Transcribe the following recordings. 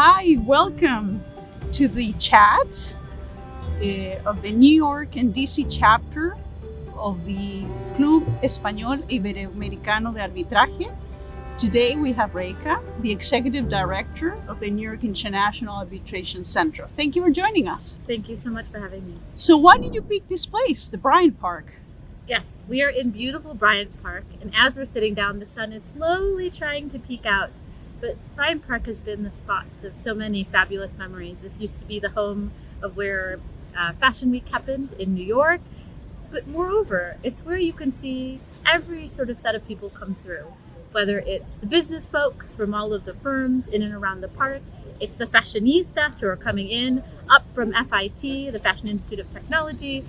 Hi, welcome to the chat of the New York and DC chapter of the Club Español Iberoamericano de Arbitraje. Today we have Rekha, the Executive Director of the New York International Arbitration Center. Thank you for joining us. Thank you so much for having me. So why did you pick this place, the Bryant Park? Yes, we are in beautiful Bryant Park, and as we're sitting down, the sun is slowly trying to peek out. But Bryant Park has been the spot of so many fabulous memories. This used to be the home of where Fashion Week happened in New York. But moreover, it's where you can see every sort of set of people come through. Whether it's the business folks from all of the firms in and around the park, it's the fashionistas who are coming in up from FIT, the Fashion Institute of Technology,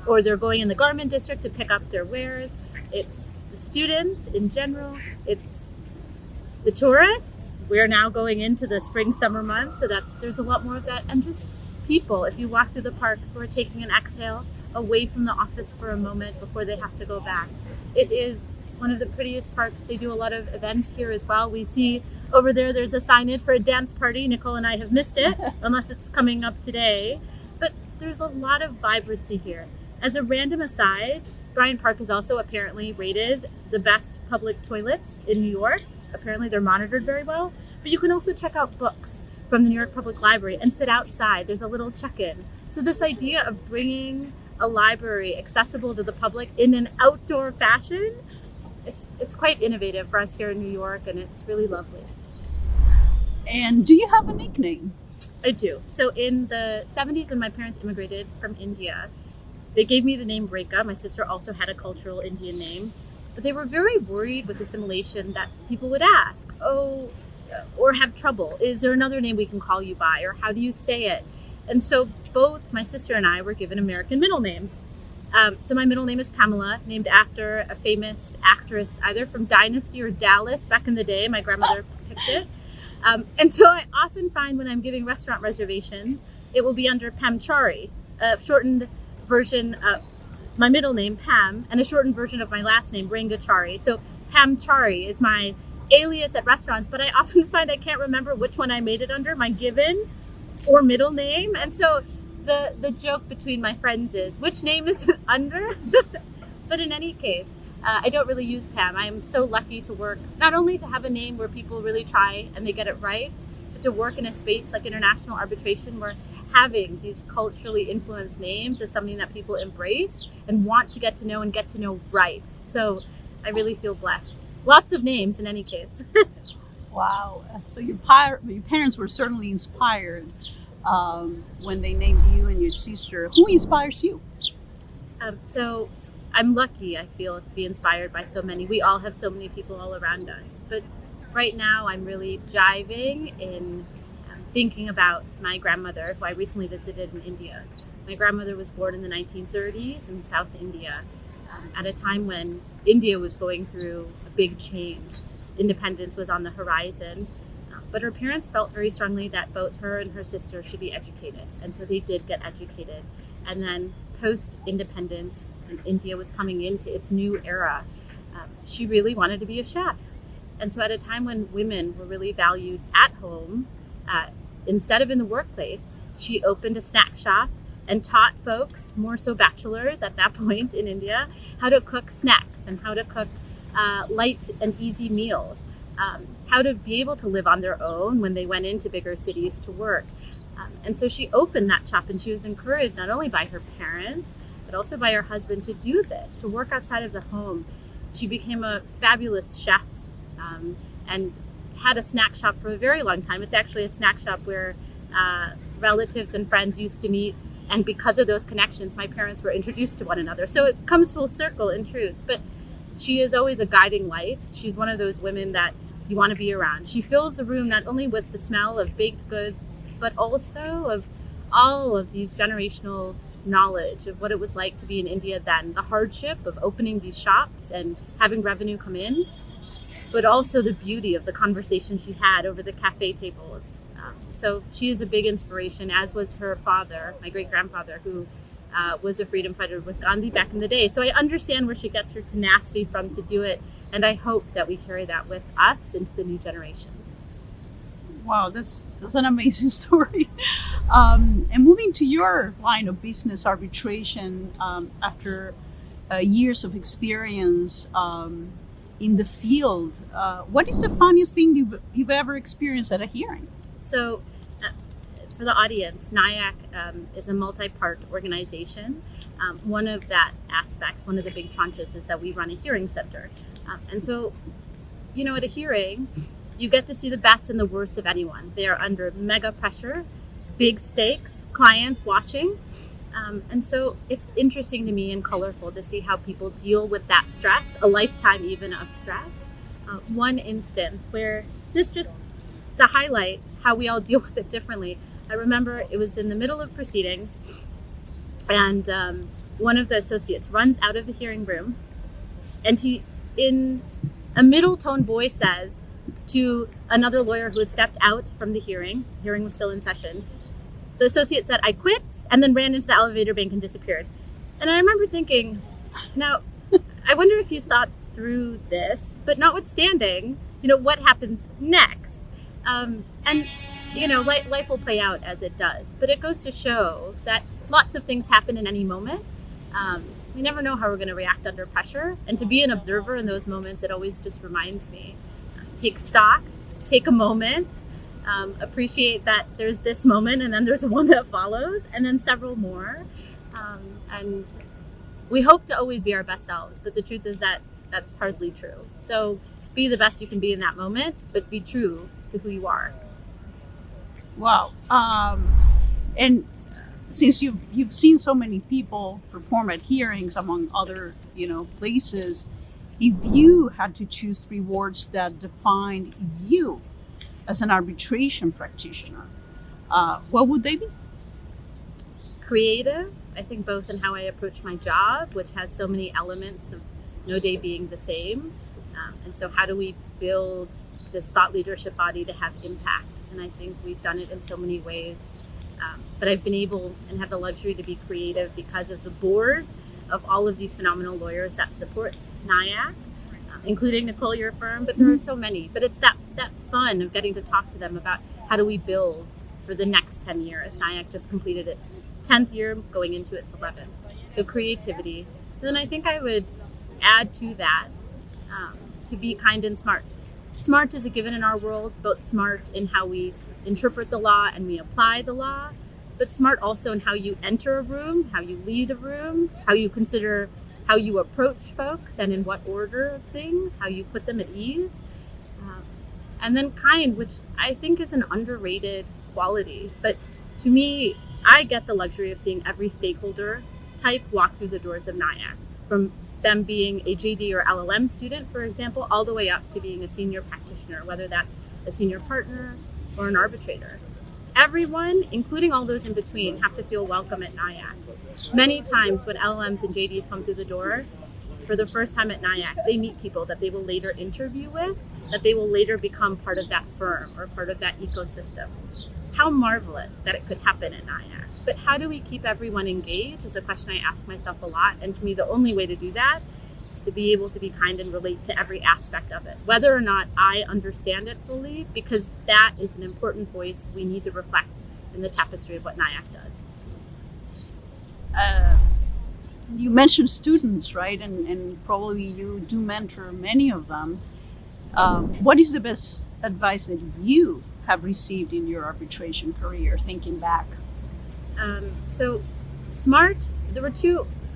or they're going in the garment district to pick up their wares. It's the students in general. It's the tourists. We're now going into the spring, summer months, so there's a lot more of that. And just people, if you walk through the park, who are taking an exhale away from the office for a moment before they have to go back. It is one of the prettiest parks. They do a lot of events here as well. We see over there's a signage for a dance party. Nicole and I have missed it, unless it's coming up today. But there's a lot of vibrancy here. As a random aside, Bryant Park is also apparently rated the best public toilets in New York. Apparently they're monitored very well. But you can also check out books from the New York Public Library and sit outside. There's a little check-in. So this idea of bringing a library accessible to the public in an outdoor fashion, it's quite innovative for us here in New York, and it's really lovely. And do you have a nickname? I do. So in the 70s, when my parents immigrated from India, they gave me the name Rekha. My sister also had a cultural Indian name. But they were very worried with assimilation that people would ask, or have trouble. Is there another name we can call you by? Or how do you say it? And so both my sister and I were given American middle names. So my middle name is Pamela, named after a famous actress, either from Dynasty or Dallas back in the day. My grandmother picked it. And so I often find when I'm giving restaurant reservations, it will be under Pamchari, a shortened version of my middle name, Pam, and a shortened version of my last name, Rangachari. So Pamchari is my alias at restaurants, but I often find I can't remember which one I made it under, my given or middle name. And so the joke between my friends is, which name is it under? But in any case, I don't really use Pam. I am so lucky to work, not only to have a name where people really try and they get it right, but to work in a space like international arbitration where having these culturally influenced names is something that people embrace and want to get to know and get to know right. So I really feel blessed. Lots of names in any case. Wow. So your parents were certainly inspired when they named you and your sister. Who inspires you? So I'm lucky, I feel, to be inspired by so many. We all have so many people all around us. But right now I'm really jiving in thinking about my grandmother, who I recently visited in India. My grandmother was born in the 1930s in South India, at a time when India was going through a big change. Independence was on the horizon, but her parents felt very strongly that both her and her sister should be educated, and so they did get educated. And then post-independence, when India was coming into its new era, she really wanted to be a chef. And so at a time when women were really valued at home, instead of in the workplace, she opened a snack shop and taught folks, more so bachelors at that point in India, how to cook snacks and how to cook light and easy meals, how to be able to live on their own when they went into bigger cities to work. And so she opened that shop, and she was encouraged not only by her parents, but also by her husband to do this, to work outside of the home. She became a fabulous chef and had a snack shop for a very long time. It's actually a snack shop where relatives and friends used to meet. And because of those connections, my parents were introduced to one another. So it comes full circle in truth. But she is always a guiding light. She's one of those women that you want to be around. She fills the room not only with the smell of baked goods, but also of all of these generational knowledge of what it was like to be in India then, the hardship of opening these shops and having revenue come in, but also the beauty of the conversation she had over the cafe tables. So she is a big inspiration, as was her father, my great-grandfather, who was a freedom fighter with Gandhi back in the day. So I understand where she gets her tenacity from to do it, and I hope that we carry that with us into the new generations. Wow, that's an amazing story. And moving to your line of business, arbitration, after years of experience in the field, what is the funniest thing you've ever experienced at a hearing? So, for the audience, NIAC is a multi-part organization. One of that aspects, one of the big tranches, is that we run a hearing center. And so, at a hearing, you get to see the best and the worst of anyone. They are under mega pressure, big stakes, clients watching. And so it's interesting to me and colorful to see how people deal with that stress, a lifetime even of stress. One instance where this just to highlight how we all deal with it differently. I remember it was in the middle of proceedings, and one of the associates runs out of the hearing room, and he, in a middle tone voice, says to another lawyer who had stepped out from the hearing was still in session, the associate said, "I quit," and then ran into the elevator bank and disappeared. And I remember thinking, now, I wonder if he's thought through this, but notwithstanding, what happens next? And life will play out as it does, but it goes to show that lots of things happen in any moment. We never know how we're going to react under pressure, and to be an observer in those moments, it always just reminds me, take stock, take a moment, appreciate that there's this moment, and then there's one that follows, and then several more. And we hope to always be our best selves, but the truth is that that's hardly true. So be the best you can be in that moment, but be true to who you are. Wow. And since you've seen so many people perform at hearings, among other places, if you had to choose 3 words that defined you as an arbitration practitioner, what would they be? Creative, I think, both in how I approach my job, which has so many elements of no day being the same. And so how do we build this thought leadership body to have impact? And I think we've done it in so many ways. But I've been able and have the luxury to be creative because of the board of all of these phenomenal lawyers that supports NIAC, including Nicole, your firm, but there are so many. But it's that fun of getting to talk to them about how do we build for the next 10 years. NIAC just completed its 10th year, going into its 11th. So creativity. And then I think I would add to that to be kind and smart. Smart is a given in our world, both smart in how we interpret the law and we apply the law, but smart also in how you enter a room, how you lead a room, how you consider how you approach folks and in what order of things, how you put them at ease. And then kind, which I think is an underrated quality. But to me, I get the luxury of seeing every stakeholder type walk through the doors of NIAC, from them being a JD or LLM student, for example, all the way up to being a senior practitioner, whether that's a senior partner or an arbitrator. Everyone, including all those in between, have to feel welcome at NIAC. Many times when LLMs and JDs come through the door, for the first time at NIAC, they meet people that they will later interview with, that they will later become part of that firm or part of that ecosystem. How marvelous that it could happen at NIAC. But how do we keep everyone engaged is a question I ask myself a lot. And to me, the only way to do that is to be able to be kind and relate to every aspect of it, whether or not I understand it fully, because that is an important voice we need to reflect in the tapestry of what NIAC does. You mentioned students, right? And probably you do mentor many of them. What is the best advice that you have received in your arbitration career, thinking back? So smart, there were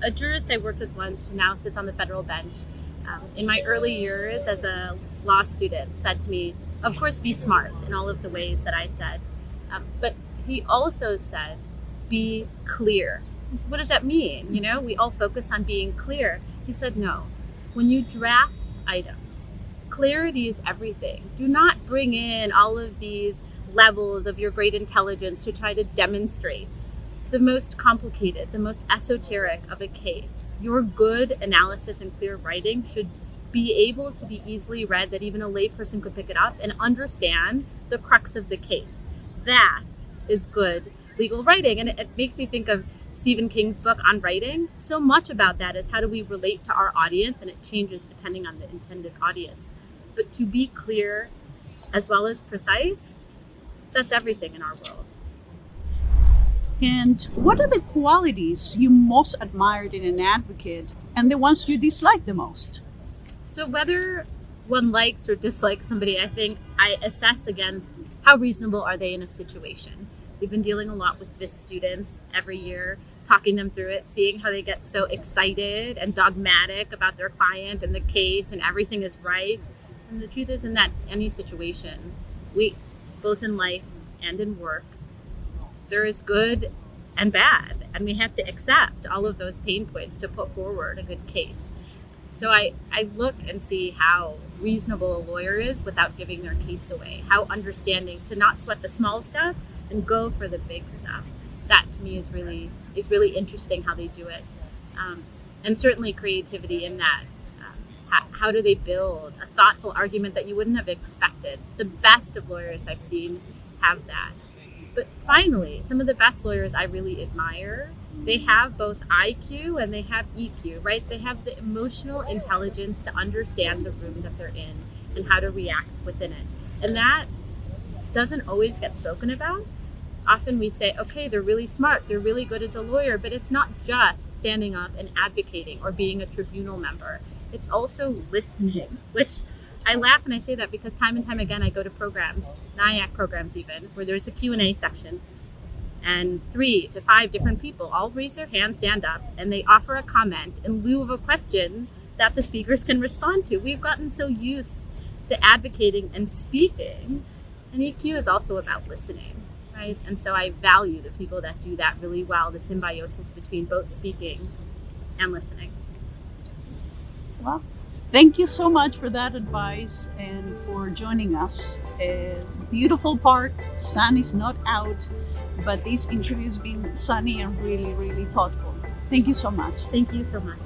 a jurist I worked with once who now sits on the federal bench. In my early years as a law student, said to me, of course, be smart in all of the ways that I said. But he also said, be clear. I said, what does that mean? We all focus on being clear. He said, no. When you draft items, clarity is everything. Do not bring in all of these levels of your great intelligence to try to demonstrate the most complicated, the most esoteric of a case. Your good analysis and clear writing should be able to be easily read, that even a layperson could pick it up and understand the crux of the case. That is good legal writing. And it makes me think of Stephen King's book on writing. So much about that is how do we relate to our audience, and it changes depending on the intended audience. But to be clear as well as precise, that's everything in our world. And what are the qualities you most admired in an advocate and the ones you dislike the most? So whether one likes or dislikes somebody, I think I assess against how reasonable are they in a situation. We've been dealing a lot with VIS students every year, talking them through it, seeing how they get so excited and dogmatic about their client and the case and everything is right. And the truth is, in that any situation, we, both in life and in work, there is good and bad, and we have to accept all of those pain points to put forward a good case. So I look and see how reasonable a lawyer is without giving their case away, how understanding to not sweat the small stuff and go for the big stuff. That to me is really interesting how they do it, and certainly creativity in that. How do they build a thoughtful argument that you wouldn't have expected? The best of lawyers I've seen have that. But finally, some of the best lawyers I really admire, they have both IQ and they have EQ, right? They have the emotional intelligence to understand the room that they're in and how to react within it. And that doesn't always get spoken about. Often we say, okay, they're really smart, they're really good as a lawyer, but it's not just standing up and advocating or being a tribunal member. It's also listening, which I laugh when I say that because time and time again I go to programs, NIAC programs even, where there's a Q&A section and 3 to 5 different people all raise their hand, stand up, and they offer a comment in lieu of a question that the speakers can respond to. We've gotten so used to advocating and speaking, and EQ is also about listening, right? And so I value the people that do that really well, the symbiosis between both speaking and listening. Well, thank you so much for that advice and for joining us. Beautiful park, sun is not out, but this interview has been sunny and really, really thoughtful. Thank you so much. Thank you so much.